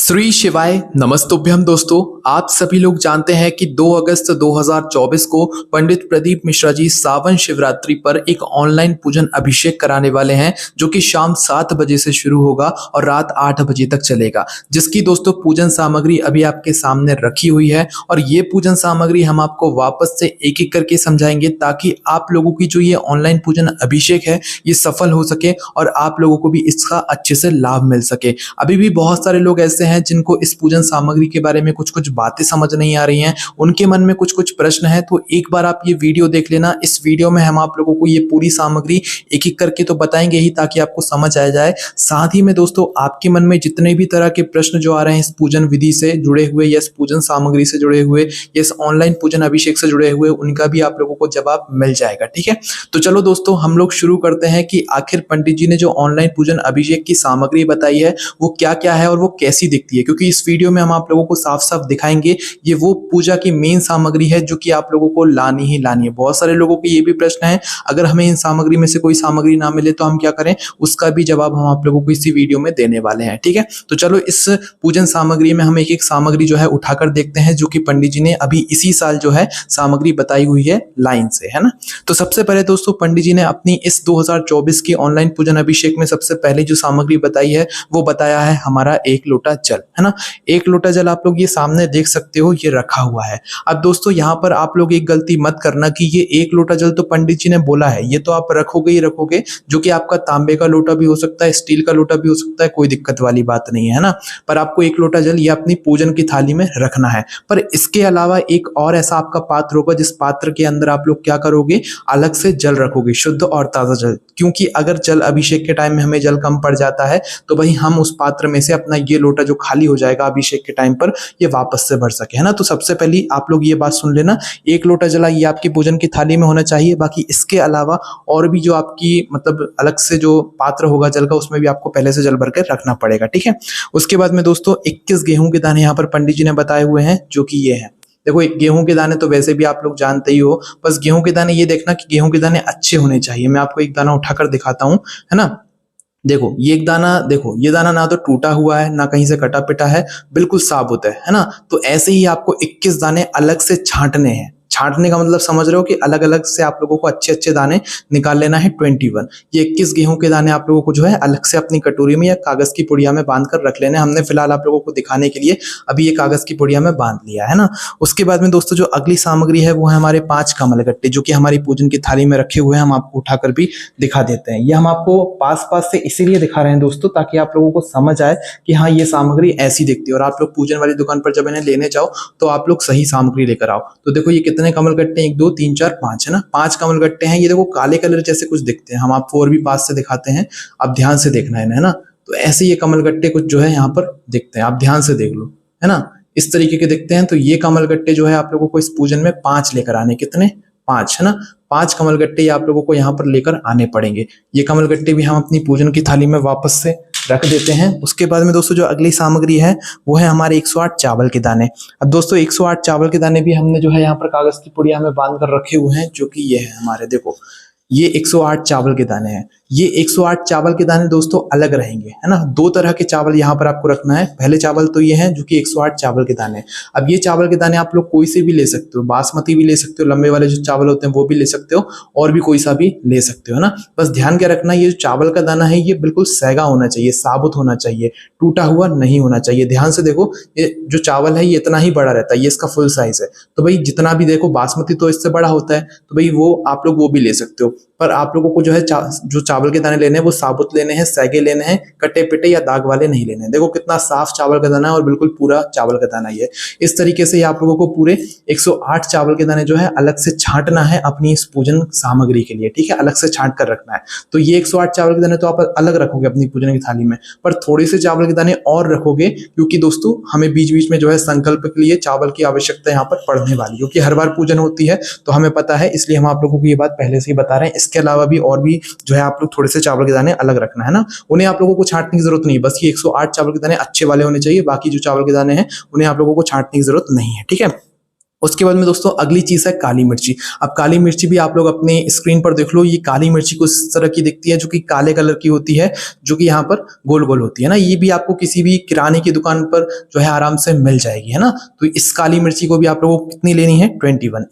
श्री शिवाय नमस्तुभ्यम दोस्तों। आप सभी लोग जानते हैं कि 2 अगस्त 2024 को पंडित प्रदीप मिश्रा जी सावन शिवरात्रि पर एक ऑनलाइन पूजन अभिषेक कराने वाले हैं, जो कि शाम 7 बजे से शुरू होगा और रात 8 बजे तक चलेगा। जिसकी दोस्तों पूजन सामग्री अभी आपके सामने रखी हुई है और ये पूजन सामग्री हम आपको वापस से एक एक करके समझाएंगे, ताकि आप लोगों की जो ये ऑनलाइन पूजन अभिषेक है ये सफल हो सके और आप लोगों को भी इसका अच्छे से लाभ मिल सके। अभी भी बहुत सारे लोग ऐसे हैं जिनको इस पूजन सामग्री के बारे में कुछ कुछ बातें समझ नहीं आ रही हैं, उनके मन में कुछ कुछ प्रश्न है, तो एक बार आप ये वीडियो देख लेना। इस वीडियो में हम आप लोगों को ये पूरी सामग्री एक एक करके तो बताएंगे ही, ताकि आपको समझ आ जाए। साथ ही में दोस्तों आपके मन में जितने भी तरह के प्रश्न जो आ रहे हैं इस पूजन विधि से जुड़े हुए या इस पूजन सामग्री से जुड़े हुए या इस ऑनलाइन पूजन अभिषेक से जुड़े हुए, उनका भी आप लोगों को जवाब मिल जाएगा। ठीक है, तो चलो दोस्तों हम लोग शुरू करते हैं कि आखिर पंडित जी ने जो ऑनलाइन पूजन अभिषेक की सामग्री बताई है वो क्या क्या है और वो कैसी दिखती है, क्योंकि इस वीडियो में हम आप लोगों को साफ साफ दिखाएंगे ये वो पूजा की मेन सामग्री है जो कि आप लोगों को लानी ही लानी है। बहुत सारे लोगों के ये भी प्रश्न है, अगर हमें इन सामग्री में से कोई सामग्री ना मिले तो हम क्या करें, उसका भी जवाब हम आप लोगों को इसी वीडियो में देने वाले हैं। ठीक है, तो चलो इस पूजन सामग्री में हम एक एक सामग्री जो है उठाकर देखते हैं, जो कि पंडित जी ने अभी इसी साल जो है सामग्री बताई हुई है लाइन से, है ना। तो सबसे पहले दोस्तों पंडित जी ने अपनी इस 2024 की ऑनलाइन पूजन अभिषेक में सबसे पहले जो सामग्री बताई है वो बताया है हमारा 1 लोटा जल, है ना। 1 लोटा जल आप लोग ये सामने देख सकते हो, ये रखा हुआ है। अब दोस्तों यहाँ पर आप लोग एक गलती मत करना कि ये 1 लोटा जल तो पंडित जी ने बोला है, ये तो आप रखोगे ही रखोगे, जो कि आपका तांबे का लोटा भी हो सकता है, स्टील का लोटा भी हो सकता है, कोई दिक्कत वाली बात नहीं है ना। पर आपको 1 लोटा जल ये अपनी पूजन की थाली में रखना है। पर इसके अलावा एक और ऐसा आपका पात्र होगा जिस पात्र के अंदर आप लोग क्या करोगे, अलग से जल रखोगे, शुद्ध और ताजा जल। क्योंकि अगर जल अभिषेक के टाइम में हमें जल कम पड़ जाता है तो भाई हम उस पात्र में से अपना ये लोटा जो खाली हो जाएगा अभिषेक के टाइम पर, ये वापस से भर सके, है ना। तो सबसे पहले आप लोग ये बात सुन लेना, 1 लोटा जला ये आपकी पूजन की थाली में होना चाहिए। बाकी इसके अलावा और भी जो आपकी मतलब अलग से जो पात्र होगा जल का, उसमें भी आपको पहले से जल भर के रखना पड़ेगा। ठीक है, उसके बाद में दोस्तों 21 गेहूं के दाने यहाँ पर पंडित जी ने बताए हुए हैं, जो कि ये है। देखो एक गेहूं के दाने तो वैसे भी आप लोग जानते ही हो, बस गेहूं के दाने ये देखना कि गेहूं के दाने अच्छे होने चाहिए। मैं आपको एक दाना उठाकर दिखाता हूं, है ना। देखो ये एक दाना, देखो ये दाना ना तो टूटा हुआ है ना कहीं से कटा पिटा है, बिल्कुल साबुत है ना। तो ऐसे ही आपको 21 दाने अलग से छांटने हैं। छांटने का मतलब समझ रहे हो कि अलग अलग से आप लोगों को अच्छे अच्छे दाने निकाल लेना है। 21 ये 21 गेहूं के दाने आप लोगों को जो है अलग से अपनी कटोरी में या कागज की पुड़िया में बांध कर रख लेने। हमने फिलहाल आप लोगों को दिखाने के लिए अभी ये कागज की पुड़िया में बांध लिया है ना। उसके बाद में दोस्तों जो अगली सामग्री है वो है हमारे 5 कमलगट्टे, जो कि हमारी पूजन की थाली में रखे हुए हैं। हम आपको उठाकर भी दिखा देते हैं। ये हम आपको पास पास से इसीलिए दिखा रहे हैं दोस्तों, ताकि आप लोगों को समझ आए कि हाँ ये सामग्री ऐसी दिखती है, और आप लोग पूजन वाली दुकान पर जब इन्हें लेने जाओ तो आप लोग सही सामग्री लेकर आओ। तो देखो ये कितने कमलगट्टे, 1 2 3 4 5, है ना। 5 कमलगट्टे हैं। ये देखो काले कलर जैसे कुछ दिखते हैं, हम आपको और भी पास से दिखाते हैं, आप ध्यान से देखना है ना। तो ऐसे ये कमलगट्टे कुछ जो है यहाँ पर दिखते हैं, आप ध्यान से देख लो, है ना। इस तरीके के दिखते हैं। तो ये कमलगट्टे जो है आप लोगों को इस पूजन में 5 लेकर आने, कितने 5, है ना। 5 कमलगट्टे आप लोगों को यहाँ पर लेकर आने पड़ेंगे। ये कमलगट्टे भी हम अपनी पूजन की थाली में वापस से रख देते हैं। उसके बाद में दोस्तों जो अगली सामग्री है वो है हमारे 108 चावल के दाने। अब दोस्तों 108 चावल के दाने भी हमने जो है यहाँ पर कागज की पुड़िया में बांध कर रखे हुए हैं, जो कि ये है हमारे, देखो ये 108 चावल के दाने हैं। ये 108 चावल के दाने दोस्तों अलग रहेंगे, है ना। 2 तरह के चावल यहाँ पर आपको रखना है। पहले चावल तो ये है जो कि 108 चावल के दाने। अब ये चावल के दाने आप लोग कोई से भी ले सकते हो, बासमती भी ले सकते हो, लंबे वाले जो चावल होते हैं वो भी ले सकते हो, और भी कोई सा भी ले सकते हो ना। बस ध्यान क्या रखना, ये जो चावल का दाना है ये बिल्कुल सैगा होना चाहिए, साबुत होना चाहिए, टूटा हुआ नहीं होना चाहिए। ध्यान से देखो, ये जो चावल है ये इतना ही बड़ा रहता है, ये इसका फुल साइज है। तो भाई जितना भी देखो, बासमती तो इससे बड़ा होता है, तो भाई वो आप लोग वो भी ले सकते हो। पर आप लोगों को जो है जो चावल के दाने लेने हैं वो साबुत लेने हैं, सैगे लेने हैं, कटे पिटे या दाग वाले नहीं लेने हैं। देखो कितना साफ चावल का दाना है और बिल्कुल पूरा चावल का दाना ये। इस तरीके से आप लोगों को पूरे 108 चावल के दाने जो है अलग से छांटना है अपनी इस पूजन सामग्री के लिए। ठीक है, अलग से छांट कर रखना है। तो ये 108 चावल के दाने तो आप अलग रखोगे अपनी पूजन की थाली में, पर थोड़े से चावल के दाने और रखोगे, क्योंकि दोस्तों हमें बीच बीच में जो है संकल्प के लिए चावल की आवश्यकता यहाँ पर पड़ने वाली, क्योंकि हर बार पूजन होती है तो हमें पता है, इसलिए हम आप लोगों को ये बात पहले से ही बता रहे हैं। इसके अलावा भी और भी जो है आप लोग थोड़े से चावल के दाने अलग रखना है ना। उन्हें आप लोगों को छांटने की जरूरत नहीं, बस ये 108 चावल के दाने अच्छे वाले होने चाहिए। बाकी जो चावल के दाने हैं उन्हें आप लोगों को छांटने की जरूरत नहीं है। ठीक है, उसके बाद में दोस्तों अगली चीज है काली मिर्ची। अब काली मिर्ची भी आप लोग अपने स्क्रीन पर देख लो, ये काली मिर्ची कुछ इस तरह की दिखती है जो कि काले कलर की होती है, जो कि यहाँ पर गोल गोल होती है ना। ये भी आपको किसी भी किराने की दुकान पर जो है आराम से मिल जाएगी, है ना। तो इस काली मिर्ची को भी आप लोगों को कितनी लेनी है,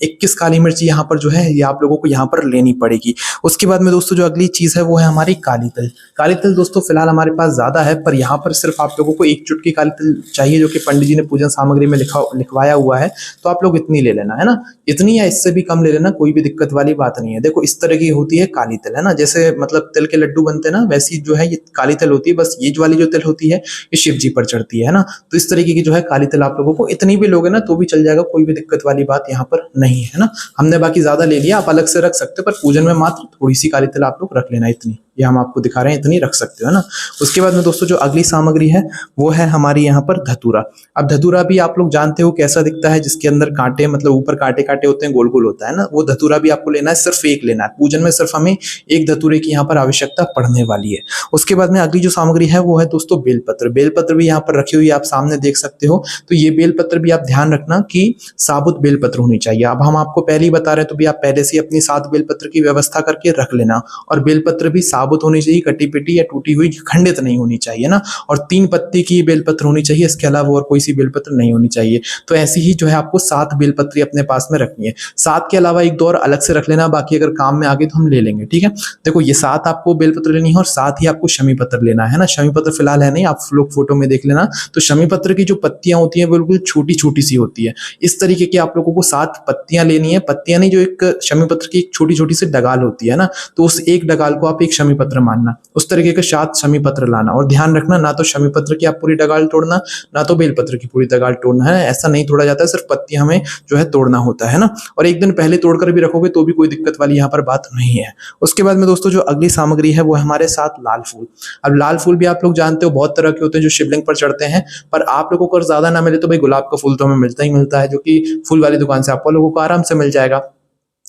21 काली मिर्ची यहाँ पर जो है ये आप लोगों को यहाँ पर लेनी पड़ेगी। उसके बाद में दोस्तों जो अगली चीज है वो है हमारी काली तिल। काली तिल दोस्तों फिलहाल हमारे पास ज्यादा है, पर यहाँ पर सिर्फ आप लोगों को एक चुटकी काली तिल चाहिए, जो कि पंडित जी ने पूजन सामग्री में लिखवाया हुआ है। तो आप लोग इतनी ले लेना, है ना। इतनी या इससे भी कम ले लेना, कोई भी दिक्कत वाली बात नहीं है। देखो इस तरह की होती है काली तिल, है ना। जैसे मतलब तिल के लड्डू बनते हैं ना, वैसी जो है ये काली तिल होती है। बस ये वाली जो तिल होती है ये शिव जी पर चढ़ती है ना। तो इस तरीके की जो है काली तिल आप लोगों को इतनी भी लोगे ना तो भी चल जाएगा, कोई भी दिक्कत वाली बात यहाँ पर नहीं है ना। हमने बाकी ज्यादा ले लिया, आप अलग से रख सकते हो, पर पूजन में मात्र थोड़ी सी काली तिल आप लोग रख लेना, इतनी ये हम आपको दिखा रहे हैं, इतनी रख सकते हो, है ना। उसके बाद में दोस्तों जो अगली सामग्री है वो है हमारी यहाँ पर धतूरा। अब धतूरा भी आप लोग जानते हो कैसा दिखता है, जिसके अंदर कांटे, मतलब ऊपर कांटे कांटे होते हैं, गोल गोल होता है ना। वो धतूरा भी आपको लेना है, सिर्फ एक लेना है। पूजन में सिर्फ हमें एक धतूरे की यहाँ पर आवश्यकता पड़ने वाली है। उसके बाद में अगली जो सामग्री है वो है दोस्तों बेलपत्र। बेलपत्र भी यहाँ पर रखी हुई है, आप सामने देख सकते हो। तो ये बेलपत्र भी आप ध्यान रखना कि साबुत बेलपत्र होनी चाहिए। अब हम आपको पहले ही बता रहे हैं, तो भी आप पहले से अपनी 7 बेलपत्र की व्यवस्था करके रख लेना। और बेलपत्र भी साबुत होनी चाहिए, कटी पिटी या टूटी हुई खंडित नहीं होनी चाहिए ना। और 3 पत्ती की बेलपत्र होनी चाहिए, इसके अलावा और कोई सी बेलपत्र नहीं होनी चाहिए। तो ऐसी ही जो है आपको 7 बेलपत्री अपने पास में रखनी है। 7 के अलावा एक दो और अलग से रख लेना, बाकी अगर काम में आगे तो हम ले लेंगे, ठीक है। देखो ये 7 आपको बेलपत्र लेनी है और 7 ही आपको शमी पत्र लेना है ना। शमी पत्र फिलहाल है नहीं, आप लोग फोटो में देख लेना। तो शमी पत्र की जो पत्तियां होती हैं बिल्कुल छोटी छोटी सी होती है। इस तरीके की आप लोगों को 7 पत्तियां लेनी है। पत्तियां नहीं, जो एक शमी पत्र की एक छोटी छोटी सी डगाल होती है ना, तो उस एक डगाल को आप एक शमी पत्र मानना। उस तरीके के 7 शमी पत्र लाना, और ध्यान रखना ना तो शमी पत्र की आप पूरी डगाल तोड़ना, ना तो बेलपत्र की पूरी डगाल तोड़ना, है ऐसा नहीं तोड़ा जाता है, सिर्फ पत्तियां हमें जो है तोड़ना होता है ना। और एक दिन पहले तोड़कर भी रखोगे तो भी कोई दिक्कत वाली यहाँ पर बात नहीं है। उसके बाद में दोस्तों जो अगली सामग्री है वो है हमारे साथ लाल फूल। अब लाल फूल भी आप लोग जानते हो बहुत तरह के होते हैं जो शिवलिंग पर चढ़ते हैं, पर आप लोगों को अगर ज्यादा ना मिले तो भाई गुलाब का फूल तो हमें मिलता ही मिलता है, जो कि फूल वाली दुकान से आप लोगों को आराम से मिल जाएगा।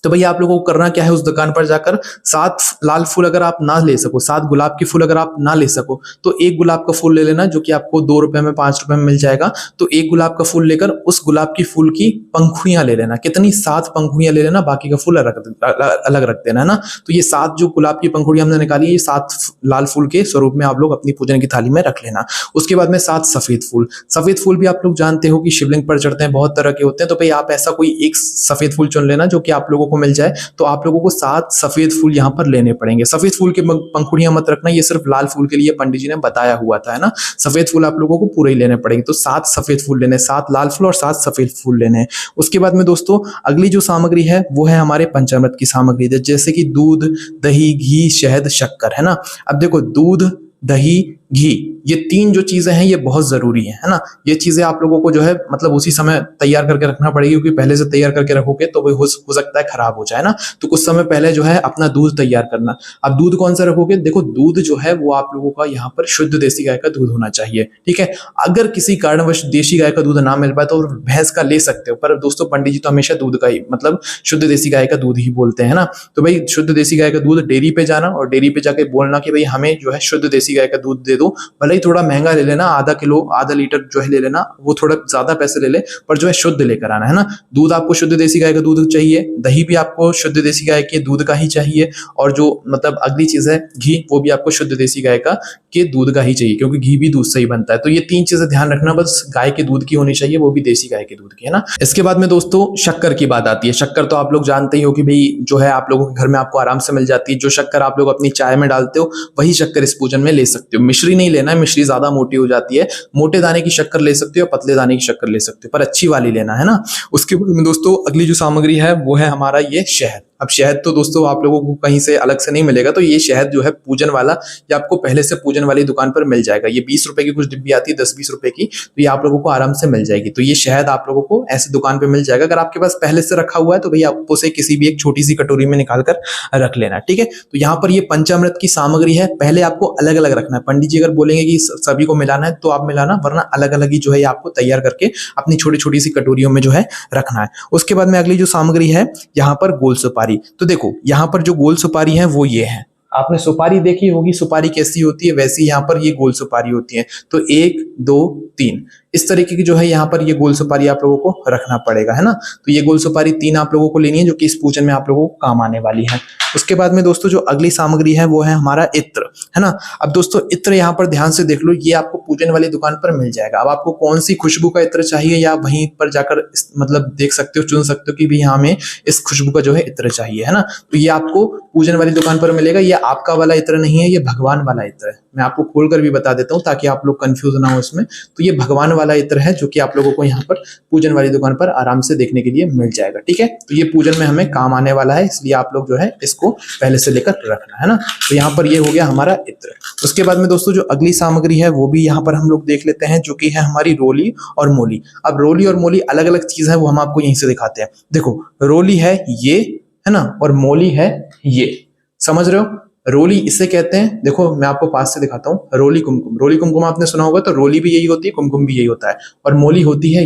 तो भैया आप लोगों को करना क्या है, उस दुकान पर जाकर 7 लाल फूल अगर आप ना ले सको, 7 गुलाब के फूल अगर आप ना ले सको, तो एक गुलाब का फूल ले लेना, जो कि आपको 2 रुपए में 5 रुपए में मिल जाएगा। तो एक गुलाब का फूल लेकर उस गुलाब की फूल की पंखुड़ियां ले लेना। कितनी, 7 पंखुड़ियां ले लेना, बाकी का फूल अलग रख देना, है ना। तो ये 7 जो गुलाब की पंखुड़ियां हमने निकाली, ये 7 लाल फूल के स्वरूप में आप लोग अपनी पूजन की थाली में रख लेना। उसके बाद में 7 सफेद फूल। सफेद फूल भी आप लोग जानते हो कि शिवलिंग पर चढ़ते हैं, बहुत तरह के होते हैं। तो भाई आप ऐसा कोई एक सफेद फूल चुन लेना जो कि आप लोगों को मिल जाए। तो आप लोगों को 7 सफेद फूल यहाँ पर लेने पड़ेंगे। सफेद फूल के पंखुड़ियां मत रखना, ये सिर्फ लाल फूल के लिए पंडित जी ने बताया हुआ था, है ना। सफेद फूल आप लोगों को पूरे ही लेने पड़ेंगे। तो 7 सफेद फूल लेने, 7 लाल फूल और 7 सफेद फूल लेने हैं। उसके बाद में दोस्तों अगली जो सामग्री है वो है हमारे पंचामृत की सामग्री, जैसे कि दूध, दही, घी, शहद, शक्कर, है ना। अब देखो दूध, दही, घी, ये 3 जो चीजें हैं ये बहुत जरूरी है ना। ये चीजें आप लोगों को जो है मतलब उसी समय तैयार करके रखना पड़ेगी, क्योंकि पहले से तैयार करके रखोगे तो वो हो सकता है खराब हो जाए ना। तो कुछ समय पहले जो है अपना दूध तैयार करना। अब दूध कौन सा रखोगे, देखो दूध जो है वो आप लोगों का यहाँ पर शुद्ध देसी गाय का दूध होना चाहिए, ठीक है। अगर किसी कारणवश देसी गाय का दूध ना मिल पाए तो भैंस का ले सकते हो, पर दोस्तों पंडित जी तो हमेशा दूध का ही मतलब शुद्ध देसी गाय का दूध ही बोलते हैं ना। तो भाई शुद्ध देसी गाय का दूध डेयरी पे जाना और डेयरी पे जाके बोलना कि भाई हमें जो है शुद्ध देसी गाय का दूध दे दो। भले ही थोड़ा महंगा ले लेना, आधा किलो, आधा लीटर जो है ले लेना, वो थोड़ा ज्यादा पैसे ले ले, पर जो है शुद्ध लेकर आना, है ना। दूध आपको शुद्ध देसी गाय का दूध चाहिए, दही भी आपको शुद्ध देसी गाय के दूध का ही चाहिए, और जो मतलब अगली चीज है घी, वो भी आपको शुद्ध देसी गाय का के दूध का ही चाहिए, क्योंकि घी भी दूध से ही बनता है। तो ये 3 चीजें ध्यान रखना, बस गाय के दूध की होनी चाहिए, वो भी देसी गाय के दूध की, है ना। इसके बाद में दोस्तों शक्कर की बात आती है। शक्कर तो आप लोग जानते ही हो कि भाई जो है आप लोगों के घर में आपको आराम से मिल जाती है। जो शक्कर आप लोग अपनी चाय में डालते हो वही शक्कर इस पूजन में ले सकते हो। मिश्री नहीं लेना है, मिश्री ज्यादा मोटी हो जाती है। मोटे दाने की शक्कर ले सकते हो, पतले दाने की शक्कर ले सकते हो, पर अच्छी वाली लेना, है ना। उसके बाद में दोस्तों अगली जो सामग्री है वो है हमारा ये शहद। अब शहद तो दोस्तों आप लोगों को कहीं से अलग से नहीं मिलेगा, तो ये शहद जो है पूजन वाला ये आपको पहले से पूजन वाली दुकान पर मिल जाएगा। ये 20 रुपए की कुछ डिब्बी आती है, 10-20 रुपए की, तो ये आप लोगों को आराम से मिल जाएगी। तो ये शहद आप लोगों को ऐसी दुकान पे मिल जाएगा। अगर आपके पास पहले से रखा हुआ है तो भैया आप उसे किसी भी एक छोटी सी कटोरी में निकाल कर रख लेना, ठीक है। तो यहाँ पर ये पंचामृत की सामग्री है, पहले आपको अलग अलग रखना है। पंडित जी अगर बोलेंगे कि सभी को मिलाना है तो आप मिलाना, वरना अलग अलग ही जो है आपको तैयार करके अपनी छोटी छोटी सी कटोरियों में जो है रखना है। उसके बाद में अगली जो सामग्री है यहाँ पर गोल सुपारी। तो देखो यहाँ पर जो गोल सुपारी है वो ये है। आपने सुपारी देखी होगी, सुपारी कैसी होती है, वैसी यहाँ पर ये गोल सुपारी होती है। तो 1 2 3 इस तरीके की जो है यहाँ पर ये गोल सुपारी आप लोगों को रखना पड़ेगा, है ना। तो ये गोल सुपारी 3 आप लोगों को लेनी है जो कि इस पूजन में आप लोगों को काम आने वाली है। उसके बाद में दोस्तों जो अगली सामग्री है वो है हमारा इत्र, है ना। अब दोस्तों इत्र यहाँ पर ध्यान से देख लो, ये आपको पूजन वाली दुकान पर मिल जाएगा। अब आपको कौन सी खुशबू का इत्र चाहिए या वहीं पर जाकर मतलब देख सकते हो, चुन सकते हो कि भी यहाँ हमें इस खुशबू का जो है इत्र चाहिए, है ना। तो ये आपको पूजन वाली दुकान पर मिलेगा। ये आपका वाला इत्र नहीं है, ये भगवान वाला इत्र है। मैं आपको खोलकर भी बता देता हूँ ताकि आप लोग कंफ्यूज ना हो इसमें। तो ये भगवान वाला इत्र है जो कि आप लोगों को यहाँ पर पूजन वाली दुकान पर आराम से देखने के लिए मिल जाएगा, ठीक है। तो ये पूजन में हमें काम आने वाला है, इसलिए आप लोग जो है इसको पहले से लेकर रखना, है ना। तो यहाँ पर ये हो गया हमारा इत्र। उसके बाद में दोस्तों जो अगली सामग्री है वो भी यहाँ पर हम लोग देख लेते हैं, जो कि है हमारी रोली और मोली। अब रोली और मोली अलग अलग चीज है, वो हम आपको यहीं से दिखाते हैं। देखो रोली है ये, है ना, और मोली है ये, समझ रहे हो। रोली इसे कहते हैं, देखो मैं आपको पास से दिखाता हूँ, रोली कुमकुम। रोली कुमकुम आपने सुना होगा, तो रोली भी यही होती है, कुमकुम भी यही होता है। और मोली होती है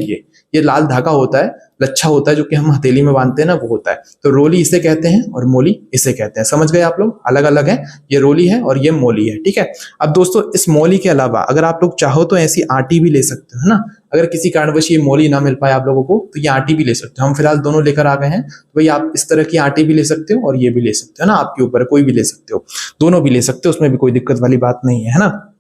ये लाल धागा होता है, लच्छा होता है जो कि हम हथेली में बांधते हैं ना, वो होता है। तो रोली इसे कहते हैं और मोली इसे कहते हैं, समझ गए आप लोग। अलग अलग है, ये रोली है और ये मोली है, ठीक है। अब दोस्तों इस मोली के अलावा अगर आप लोग चाहो तो ऐसी आटी भी ले सकते हो, है ना। अगर किसी कारणवश ये मोली ना मिल पाए आप लोगों को तो ये आटी भी ले सकते हो। हम फिलहाल दोनों लेकर आ गए हैं, तो भाई आप इस तरह की आटी भी ले सकते हो और ये भी ले सकते हो ना, आपके ऊपर कोई भी ले सकते हो, दोनों भी ले सकते हो, उसमें भी कोई दिक्कत वाली बात नहीं है ना।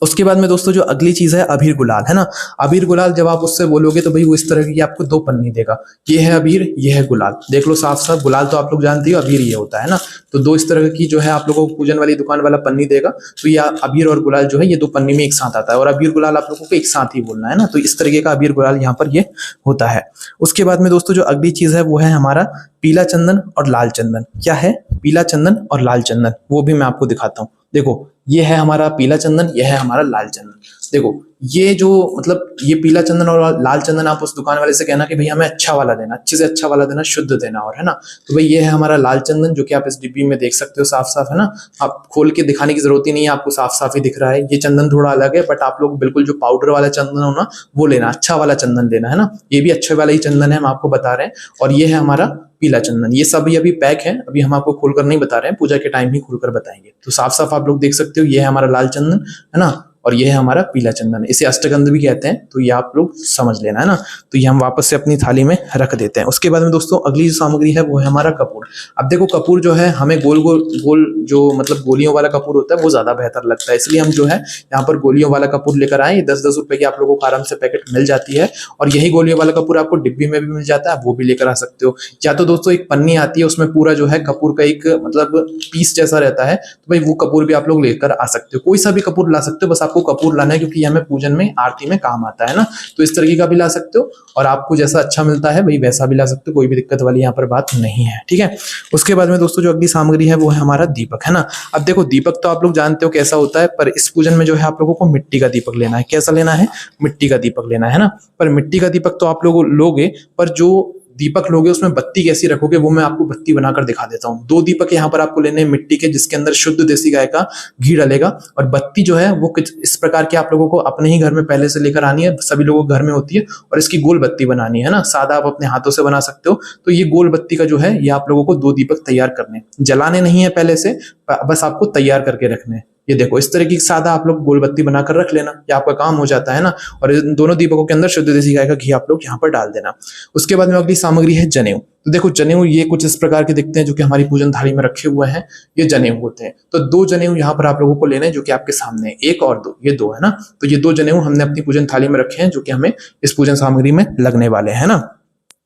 उसके बाद में दोस्तों जो अगली चीज है अबीर गुलाल, है ना। अबीर गुलाल जब आप उससे बोलोगे तो भाई वो इस तरह की आपको 2 पन्नी देगा। ये है अबीर, ये है गुलाल। देख लो साफ साफ, गुलाल तो आप लोग जानते हो, अबीर ये होता है ना। तो 2 इस तरह की जो है आप लोगों को पूजन वाली दुकान वाला पन्नी देगा। तो ये अबीर और गुलाल जो है ये 2 पन्नी में एक साथ आता है, और अबीर गुलाल आप लोगों को एक साथ ही बोलना है ना। तो इस तरीके का अबीर गुलाल यहाँ पर ये होता है। उसके बाद में दोस्तों जो अगली चीज है वो है हमारा पीला चंदन और लाल चंदन। क्या है पीला चंदन और लाल चंदन, वो भी मैं आपको दिखाता हूँ। देखो ये है हमारा पीला चंदन, ये है हमारा लाल चंदन। देखो ये जो मतलब ये पीला चंदन और लाल चंदन आप उस दुकान वाले से कहना कि भैया हमें अच्छा वाला देना, अच्छे से अच्छा वाला देना, शुद्ध देना, और है ना। तो भाई ये है हमारा लाल चंदन जो कि आप इस डिब्बी में देख सकते हो साफ साफ, है ना। आप खोल के दिखाने की जरूरत ही नहीं है, आपको साफ साफ ही दिख रहा है। ये चंदन थोड़ा अलग है, बट आप लोग बिल्कुल जो पाउडर वाला चंदन हो ना वो लेना, अच्छा वाला चंदन लेना, है ना। ये भी अच्छे वाला ही चंदन है, हम आपको बता रहे हैं। और ये है हमारा पीला चंदन। ये सब अभी पैक है, अभी हम आपको खोलकर नहीं बता रहे हैं, पूजा के टाइम ही खोलकर बताएंगे। तो साफ साफ आप लोग देख सकते हो, ये है हमारा लाल चंदन, है ना, और ये है हमारा पीला चंदन। इसे अष्टगंध भी कहते हैं, तो ये आप लोग समझ लेना, है ना। तो ये हम वापस से अपनी थाली में रख देते हैं। उसके बाद में दोस्तों अगली जो सामग्री है वो है हमारा कपूर। अब देखो कपूर जो है हमें गोल गोल गोल जो मतलब गोलियों वाला कपूर होता है वो ज्यादा बेहतर लगता है, इसलिए हम जो है यहाँ पर गोलियों वाला कपूर लेकर आए। 10-10 रुपए की आप लोगों को आराम से पैकेट मिल जाती है, और यही गोलियों वाला कपूर आपको डिब्बी में भी मिल जाता है, वो भी लेकर आ सकते हो। या तो दोस्तों एक पन्नी आती है, उसमें पूरा जो है कपूर का एक मतलब पीस जैसा रहता है, तो भाई वो कपूर भी आप लोग लेकर आ सकते हो। कोई सा भी कपूर ला सकते हो, बस आपको कपूर लाना है, क्योंकि हमें पूजन में आरती में काम आता है ना। तो इस तरीके का भी ला सकते हो, और आपको जैसा अच्छा मिलता है भाई वैसा भी ला सकते हो, कोई भी दिक्कत वाली यहाँ पर बात नहीं है, ठीक है। उसके बाद में दोस्तों जो अगली सामग्री है वो है हमारा दीपक, है ना। अब देखो दीपक तो आप लोग जानते हो कैसा होता है, पर इस पूजन में जो है आप लोगों को मिट्टी का दीपक लेना है। कैसा लेना है? मिट्टी का दीपक लेना है ना। पर मिट्टी का दीपक तो आप लोग लोगे, पर जो दीपक लोगे उसमें बत्ती कैसी रखोगे वो मैं आपको बत्ती बनाकर दिखा देता हूँ। 2 दीपक यहाँ पर आपको लेने हैं मिट्टी के, जिसके अंदर शुद्ध देसी गाय का घी डलेगा, और बत्ती जो है वो कुछ इस प्रकार की आप लोगों को अपने ही घर में पहले से लेकर आनी है, सभी लोगों के घर में होती है, और इसकी गोल बत्ती बनानी है ना। सादा आप अपने हाथों से बना सकते हो। तो ये गोल बत्ती का जो है ये आप लोगों को 2 दीपक तैयार करने, जलाने नहीं है पहले से, बस आपको तैयार करके रखने। ये देखो इस तरह की सादा आप लोग गोल बत्ती बनाकर रख लेना, ये आपका काम हो जाता है ना। और इन दोनों दीपकों के अंदर शुद्ध देसी गाय का घी आप लोग यहाँ पर डाल देना। उसके बाद में अगली सामग्री है जनेऊ। तो देखो जनेऊ ये कुछ इस प्रकार के दिखते हैं, जो कि हमारी पूजन थाली में रखे हुए हैं, ये जनेऊ होते हैं। तो 2 जनेऊ यहाँ पर आप लोगों को लेने हैं, जो कि आपके सामने है, 1 और 2, ये 2 है ना। तो ये 2 जनेऊ हमने अपनी पूजन थाली में रखे हैं, जो कि हमें इस पूजन सामग्री में लगने वाले हैं ना।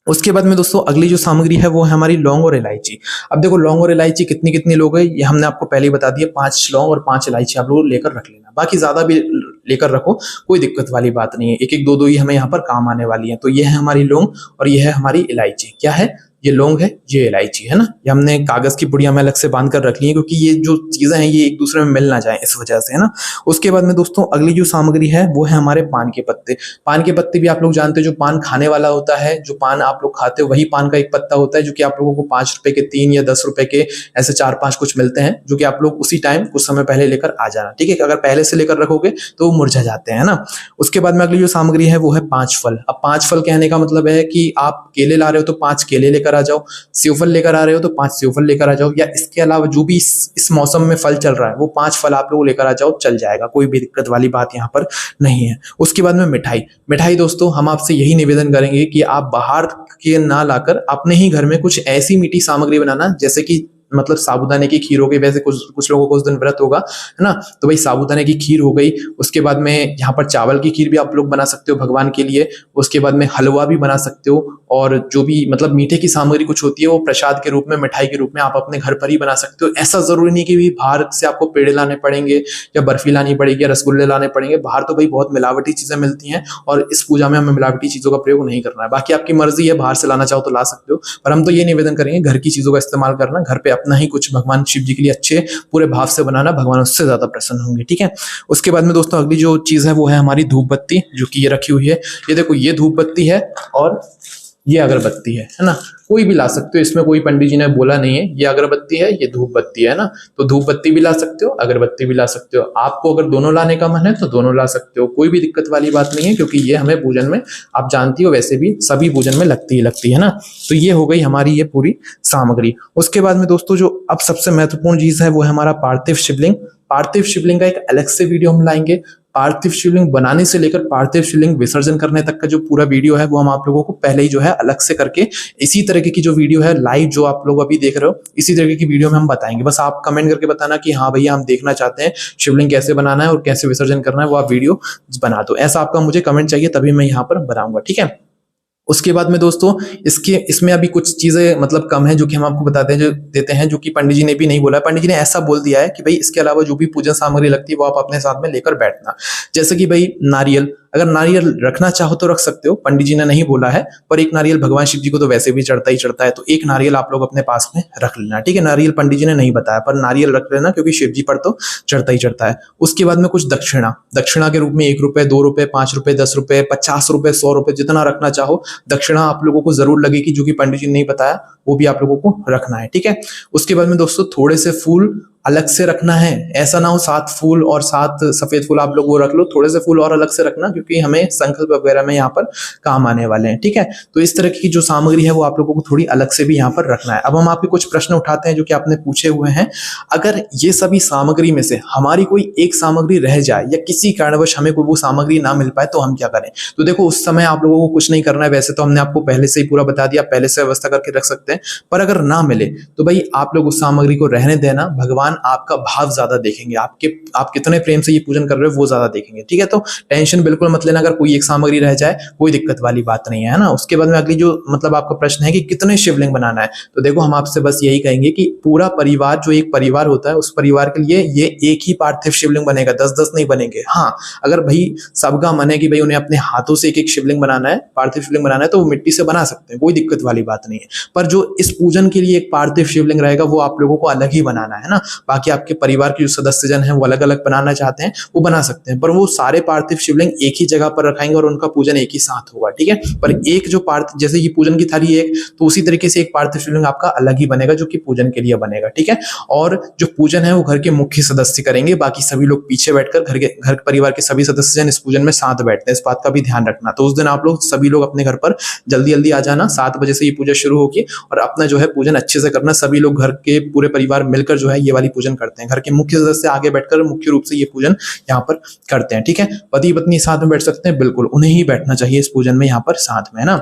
उसके बाद में दोस्तों अगली जो सामग्री है वो है हमारी लौंग और इलायची। अब देखो लौंग और इलायची कितनी कितनी लोग है ये हमने आपको पहले ही बता दिया। 5 लौंग और 5 इलायची आप लोग लेकर रख लेना, बाकी ज्यादा भी लेकर रखो, कोई दिक्कत वाली बात नहीं है। 1-1 2-2 ही हमें यहाँ पर काम आने वाली है। तो ये है हमारी लौंग और ये है हमारी इलायची। क्या है? ये लौंग है, ये इलायची है ना। ये हमने कागज की पुड़िया में अलग से बांध कर रख ली है, क्योंकि ये जो चीजें हैं ये एक दूसरे में मिल ना जाए, इस वजह से, है ना। उसके बाद में दोस्तों अगली जो सामग्री है वो है हमारे पान के पत्ते। पान के पत्ते भी आप लोग जानते हो, जो पान खाने वाला होता है, जो पान आप लोग खाते हो वही पान का एक पत्ता होता है, जो कि आप लोगों को 5 रुपए के 3 या 10 रुपए के ऐसे 4-5 कुछ मिलते हैं, जो कि आप लोग उसी टाइम कुछ समय पहले लेकर आ जाना, ठीक है। अगर पहले से लेकर रखोगे तो वो मुरझा जाते हैं ना। उसके बाद में अगली जो सामग्री है वो है 5 फल। अब 5 फल कहने का मतलब है कि आप केले ला रहे हो तो 5 केले लेकर लेकर आ जाओ, सेवफल लेकर आ रहे हो तो 5 सेवफल लेकर आ जाओ, या इसके अलावा जो भी इस मौसम में फल चल रहा है वो 5 फल आप लोग लेकर आ जाओ, चल जाएगा, कोई भी दिक्कत वाली बात यहाँ पर नहीं है। उसके बाद में मिठाई। मिठाई दोस्तों हम आपसे यही निवेदन करेंगे कि आप बाहर के ना लाकर अपने ही घर में कुछ ऐसी मीठी सामग्री बनाना, जैसे कि मतलब साबूदाने की खीर हो गई, वैसे कुछ लोगों को उस दिन व्रत होगा, है ना, तो भाई साबूदाने की खीर हो गई। उसके बाद में यहाँ पर चावल की खीर भी आप लोग बना सकते हो भगवान के लिए। उसके बाद में हलवा भी बना सकते हो, और जो भी मतलब मीठे की सामग्री कुछ होती है वो प्रसाद के रूप में, मिठाई के रूप में आप अपने घर पर ही बना सकते हो। ऐसा जरूरी नहीं कि भी बाहर से आपको पेड़े लाने पड़ेंगे या बर्फी लानी पड़ेगी या रसगुल्ले लाने पड़ेंगे। बाहर तो भाई बहुत मिलावटी चीजें मिलती हैं, और इस पूजा में हमें मिलावटी चीजों का प्रयोग नहीं करना है। बाकी आपकी मर्जी है, बाहर से लाना चाहो तो ला सकते हो, पर हम तो ये निवेदन करेंगे घर की चीजों का इस्तेमाल करना, घर पे अपना ही कुछ भगवान शिव जी के लिए अच्छे पूरे भाव से बनाना, भगवान उससे ज्यादा प्रसन्न होंगे। ठीक है। उसके बाद में दोस्तों अगली जो चीज है वो है हमारी धूप बत्ती, जो कि ये रखी हुई है। ये देखो, ये धूप बत्ती है और ये अगरबत्ती है ना, कोई भी ला सकते हो, इसमें कोई पंडित जी ने बोला नहीं है। ये अगरबत्ती है, ये धूप बत्ती है ना, तो धूप बत्ती भी ला सकते हो, अगरबत्ती भी ला सकते हो। आपको अगर दोनों लाने का मन है तो दोनों ला सकते हो, कोई भी दिक्कत वाली बात नहीं है, क्योंकि ये हमें पूजन में, आप जानती हो वैसे भी सभी पूजन में लगती है ना। तो ये हो गई हमारी ये पूरी सामग्री। उसके बाद में दोस्तों जो अब सबसे महत्वपूर्ण चीज है वो है हमारा पार्थिव शिवलिंग। पार्थिव शिवलिंग का एक अलग से वीडियो हम लाएंगे। पार्थिव शिवलिंग बनाने से लेकर पार्थिव शिवलिंग विसर्जन करने तक का जो पूरा वीडियो है वो हम आप लोगों को पहले ही जो है अलग से करके, इसी तरीके की जो वीडियो है लाइव जो आप लोग अभी देख रहे हो, इसी तरीके की वीडियो में हम बताएंगे। बस आप कमेंट करके बताना कि हाँ भैया हम देखना चाहते हैं शिवलिंग कैसे बनाना है और कैसे विसर्जन करना है, वो आप वीडियो बना दो। ऐसा आपका मुझे कमेंट चाहिए, तभी मैं यहाँ पर बनाऊंगा। ठीक है। उसके बाद में दोस्तों इसमें अभी कुछ चीजें मतलब कम है, जो कि हम आपको बताते हैं, जो देते हैं, जो कि पंडित जी ने भी नहीं बोला है। पंडित जी ने ऐसा बोल दिया है कि भाई इसके अलावा जो भी पूजन सामग्री लगती है वो आप अपने साथ में लेकर बैठना। जैसे कि भाई नारियल, अगर नारियल रखना चाहो तो रख सकते हो, पंडित जी ने नहीं बोला है, पर एक नारियल भगवान शिव जी को तो वैसे भी चढ़ता ही चढ़ता है, तो एक नारियल आप लोग अपने पास में रख लेना। ठीक है। नारियल पंडित जी ने नहीं बताया, पर नारियल रख लेना, क्योंकि शिव जी पर तो चढ़ता ही चढ़ता है। उसके बाद में कुछ दक्षिणा के रूप में 1 रुपए, 2 रुपए, 5 रुपए, 10 रुपए, 50 रुपए, 100 रुपए, जितना रखना चाहो दक्षिणा आप लोगों को जरूर लगेगी, जो कि पंडित जी ने नहीं बताया, वो भी आप लोगों को रखना है। ठीक है। उसके बाद में दोस्तों थोड़े से फूल अलग से रखना है, ऐसा ना हो 7 फूल और 7 सफेद फूल आप लोग वो रख लो, थोड़े से फूल और अलग से रखना, क्योंकि हमें संकल्प वगैरह में यहाँ पर काम आने वाले हैं। ठीक है। तो इस तरह की जो सामग्री है वो आप लोगों को थोड़ी अलग से भी यहाँ पर रखना है। अब हम आपके कुछ प्रश्न उठाते हैं जो कि आपने पूछे हुए हैं। अगर ये सभी सामग्री में से हमारी कोई एक सामग्री रह जाए या किसी कारणवश हमें कोई वो सामग्री ना मिल पाए तो हम क्या करें? तो देखो उस समय आप लोगों को कुछ नहीं करना है, वैसे तो हमने आपको पहले से ही पूरा बता दिया, पहले से व्यवस्था करके रख सकते हैं, पर अगर ना मिले तो भाई आप लोग उस सामग्री को रहने देना, भगवान आपका भाव ज्यादा देखेंगे, आप कितने प्रेम से ये पूजन कर रहे हो वो ज्यादा देखेंगे। ठीक है। तो टेंशन बिल्कुल मत लेना, अगर कोई एक सामग्री रह जाए कोई दिक्कत वाली बात नहीं है ना। उसके बाद में अगली जो मतलब आपका प्रश्न है कि कितने शिवलिंग बनाना है, तो देखो हम आपसे बस यही कहेंगे कि पूरा परिवार, जो एक परिवार होता है, उस परिवार के लिए ये एक ही पार्थिव शिवलिंग बनेगा, 10-10 नहीं बनेंगे। हाँ, अगर भाई सबका मन है कि भाई उन्हें अपने हाथों से एक शिवलिंग बनाना है, पार्थिव शिवलिंग बनाना है, तो वो मिट्टी से बना सकते हैं, कोई दिक्कत वाली बात नहीं है। पर जो इस पूजन के लिए एक पार्थिव शिवलिंग रहेगा वो आप लोगों को अलग ही बनाना है ना। बाकी आपके परिवार के जो सदस्य जन हैं वो अलग अलग बनाना चाहते हैं वो बना सकते हैं, पर वो सारे पार्थिव शिवलिंग एक ही जगह पर रखाएंगे और उनका पूजन एक ही साथ होगा। ठीक है। पर एक जो जैसे ये पूजन की थाली एक, तो उसी तरीके से एक पार्थिव शिवलिंग आपका अलग ही बनेगा जो कि पूजन के लिए बनेगा। ठीक है। और जो पूजन है वो घर के मुख्य सदस्य करेंगे, बाकी सभी लोग पीछे बैठकर घर परिवार के सभी सदस्य जन इस पूजन में साथ बैठते हैं, इस बात का भी ध्यान रखना। तो उस दिन आप लोग सभी लोग अपने घर पर जल्दी जल्दी आ जाना, 7 बजे से ये पूजा शुरू होगी, और अपना जो है पूजन अच्छे से करना। सभी लोग घर के पूरे परिवार मिलकर जो है ये वाली पूजन करते हैं, घर के मुख्य सदस्य आगे बैठकर मुख्य रूप से ये पूजन यहाँ पर करते हैं। ठीक है। पति पत्नी साथ में बैठ सकते हैं, बिल्कुल उन्हें ही बैठना चाहिए इस पूजन में यहाँ पर साथ में, है ना।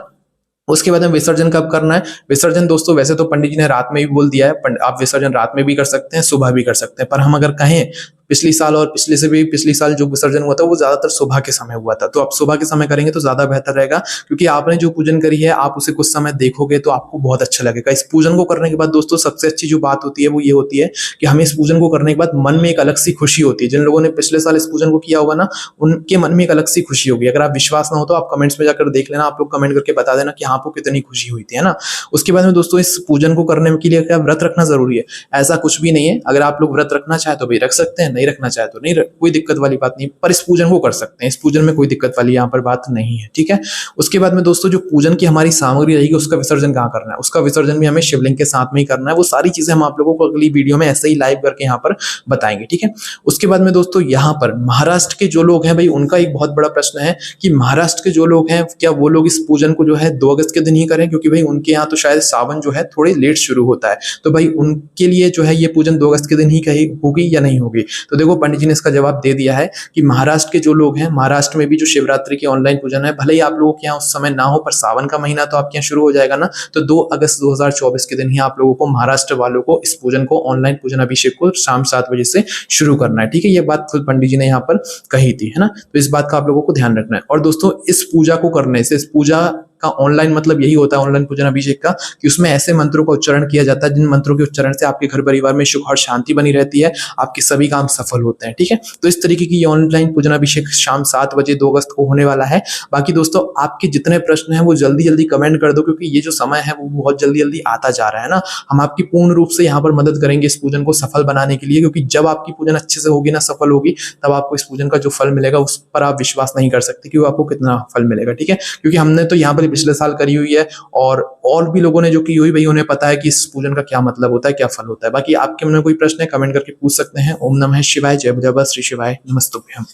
उसके बाद में विसर्जन कब करना है? विसर्जन दोस्तों वैसे तो पंडित जी ने रात में भी बोल दिया है, आप विसर्जन रात में भी कर सकते हैं, सुबह भी कर सकते हैं, पर हम अगर कहें पिछली साल और पिछले से भी पिछली साल जो विसर्जन हुआ था वो ज्यादातर सुबह के समय हुआ था, तो आप सुबह के समय करेंगे तो ज्यादा बेहतर रहेगा, क्योंकि आपने जो पूजन करी है आप उसे कुछ समय देखोगे तो आपको बहुत अच्छा लगेगा। इस पूजन को करने के बाद दोस्तों सबसे अच्छी जो बात होती है वो ये होती है कि हमें इस पूजन को करने के बाद मन में एक अलग सी खुशी होती है। जिन लोगों ने पिछले साल इस पूजन को किया होगा ना, उनके मन में एक अलग सी खुशी होगी। अगर आप विश्वास ना हो तो आप कमेंट्स में जाकर देख लेना, आप लोग कमेंट करके बता देना कि आपको कितनी खुशी हुई थी, है ना। उसके बाद में दोस्तों इस पूजन को करने के लिए क्या व्रत रखना जरूरी है? ऐसा कुछ भी नहीं है। अगर आप लोग व्रत रखना चाहे तो भी रख सकते हैं, नहीं रखना चाहे तो नहीं कोई दिक्कत वाली बात नहीं, पर इस पूजन को कर सकते हैं, इस पूजन में कोई दिक्कत वाली यहाँ पर बात नहीं है, ठीक है। उसके बाद में दोस्तों जो पूजन की हमारी सामग्री रहेगी उसका विसर्जन कहाँ करना है, उसका विसर्जन भी हमें शिवलिंग के साथ में ही करना है। वो सारी चीजें हम आप लोगों को अगली वीडियो में ऐसे ही लाइव करके यहाँ पर बताएंगे, ठीक है। उसके बाद में दोस्तों यहाँ पर महाराष्ट्र के जो लोग हैं भाई, उनका एक बहुत बड़ा प्रश्न है कि महाराष्ट्र के जो लोग हैं क्या वो लोग इस पूजन को जो है 2 अगस्त के दिन ही करें, क्योंकि भाई उनके यहाँ तो शायद सावन जो है थोड़े लेट शुरू होता है, तो भाई उनके लिए जो है ये पूजन 2 अगस्त के दिन ही कहीं होगी या नहीं होगी। तो देखो पंडित जी ने इसका जवाब दे दिया है कि महाराष्ट्र के जो लोग हैं, महाराष्ट्र में भी जो शिवरात्रि की ऑनलाइन पूजन है, भले ही आप लोगों के यहाँ उस समय ना हो, पर सावन का महीना तो आपके यहाँ शुरू हो जाएगा ना, तो 2 अगस्त 2024 के दिन ही आप लोगों को, महाराष्ट्र वालों को, इस पूजन को, ऑनलाइन पूजन अभिषेक को शाम 7 बजे से शुरू करना है, ठीक है। ये बात खुद पंडित जी ने यहाँ पर कही थी, है ना। तो इस बात का आप लोगों को ध्यान रखना है। और दोस्तों इस पूजा को करने से, इस पूजा का ऑनलाइन मतलब यही होता है, ऑनलाइन पूजन अभिषेक का, कि उसमें ऐसे मंत्रों का उच्चारण किया जाता है जिन मंत्रों के उच्चारण से आपके घर परिवार में सुख और शांति बनी रहती है, आपके सभी काम सफल होते हैं, ठीक है। तो इस तरीके की ऑनलाइन पूजन अभिषेक शाम 7 बजे 2 अगस्त को होने वाला है। बाकी दोस्तों आपके जितने प्रश्न हैं वो जल्दी जल्दी कमेंट कर दो, क्योंकि ये जो समय है वो बहुत जल्दी जल्दी आता जा रहा है ना। हम आपकी पूर्ण रूप से यहाँ पर मदद करेंगे इस पूजन को सफल बनाने के लिए, क्योंकि जब आपकी पूजन अच्छे से होगी ना, सफल होगी, तब आपको इस पूजन का जो फल मिलेगा उस पर आप विश्वास नहीं कर सकते कि वो आपको कितना फल मिलेगा, ठीक है। क्योंकि हमने तो यहाँ पर पिछले साल करी हुई है, और भी लोगों ने जो की हुई भाई उन्हें पता है कि इस पूजन का क्या मतलब होता है, क्या फल होता है। बाकी आपके मन में कोई प्रश्न है कमेंट करके पूछ सकते हैं। ओम नमः शिवाय, जय जय श्री शिवाय, नमस्तुभ्यम।